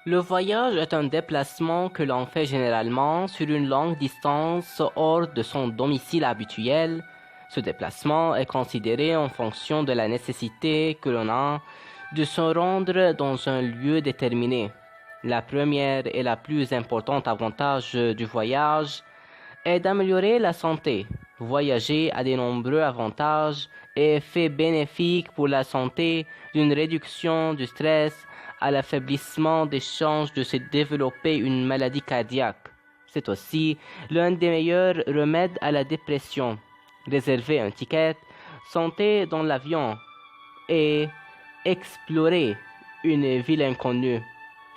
Le voyage est un déplacement que l'on fait généralement sur une longue distance hors de son domicile habituel. Ce déplacement est considéré en fonction de la nécessité que l'on a de se rendre dans un lieu déterminé. La première et la plus importante avantage du voyage est d'améliorer la santé. Voyager a de nombreux avantages et effets bénéfiques pour la santé, d'une réduction du stress à l'affaiblissement des chances de se développer une maladie cardiaque. C'est aussi l'un des meilleurs remèdes à la dépression. Réserver un ticket, sauter dans l'avion et explorer une ville inconnue.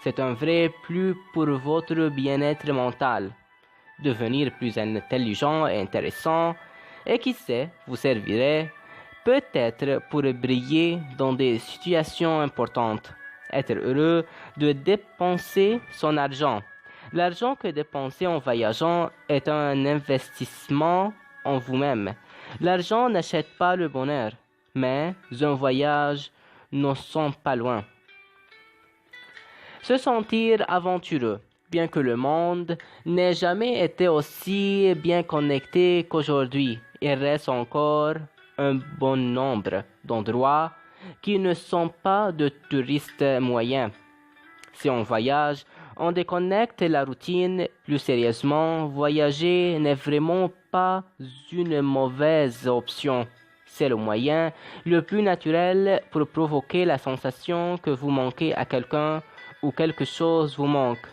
C'est un vrai plus pour votre bien-être mental. Devenir plus intelligent et intéressant, et qui sait, vous servirait peut-être pour briller dans des situations importantes. Être heureux de dépenser son argent. L'argent que dépensez en voyageant est un investissement en vous-même. L'argent n'achète pas le bonheur, mais un voyage n'en sont pas loin. Se sentir aventureux. Bien que le monde n'ait jamais été aussi bien connecté qu'aujourd'hui, il reste encore un bon nombre d'endroits qui ne sont pas de touristes moyens. Si on voyage, on déconnecte la routine. Plus sérieusement, voyager n'est vraiment pas une mauvaise option. C'est le moyen le plus naturel pour provoquer la sensation que vous manquez à quelqu'un ou quelque chose vous manque.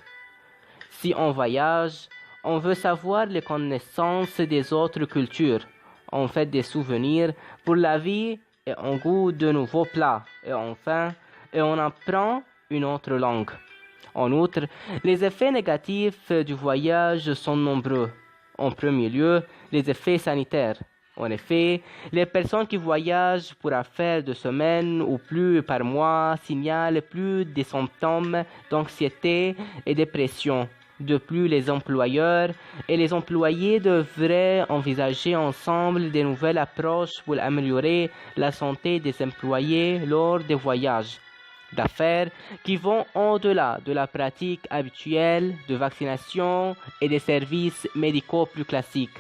Si on voyage, on veut savoir les connaissances des autres cultures. On fait des souvenirs pour la vie et on goûte de nouveaux plats. Et enfin, on apprend une autre langue. En outre, les effets négatifs du voyage sont nombreux. En premier lieu, les effets sanitaires. En effet, les personnes qui voyagent pour affaires de semaines ou plus par mois signalent plus des symptômes d'anxiété et dépression. De plus, les employeurs et les employés devraient envisager ensemble de nouvelles approches pour améliorer la santé des employés lors des voyages d'affaires qui vont au-delà de la pratique habituelle de vaccination et des services médicaux plus classiques.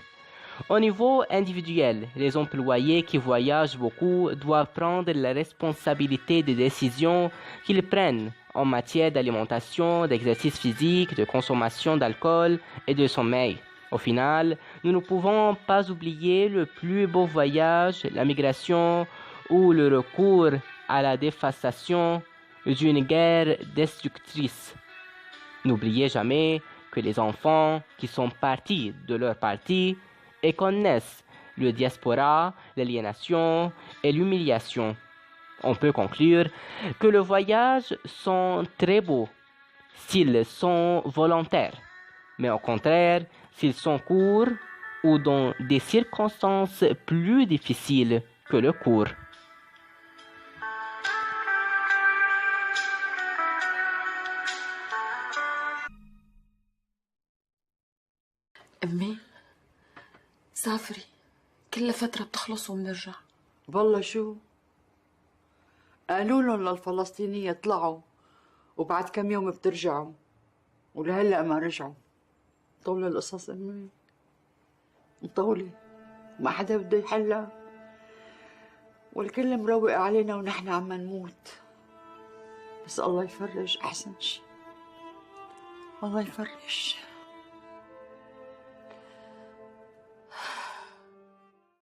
Au niveau individuel, les employés qui voyagent beaucoup doivent prendre la responsabilité des décisions qu'ils prennent en matière d'alimentation, d'exercice physique, de consommation d'alcool et de sommeil. Au final, nous ne pouvons pas oublier le plus beau voyage, la migration ou le recours à la dévastation d'une guerre destructrice. N'oubliez jamais que les enfants qui sont partis de leur parti et connaissent le diaspora, l'aliénation et l'humiliation. On peut conclure que les voyages sont très beaux s'ils sont volontaires, mais au contraire, s'ils sont courts ou dans des circonstances plus difficiles que le court. أمي سافري، كل فترة بتخلص وبنرجع. والله شو قالوا لهم للفلسطينية طلعوا وبعد كم يوم بترجعوا، ولهلا ما رجعوا. طول القصص أمي مطولة، ما حدا بده يحلها، والكل مروق علينا ونحن عم نموت. بس الله يفرج أحسن شي، الله يفرج.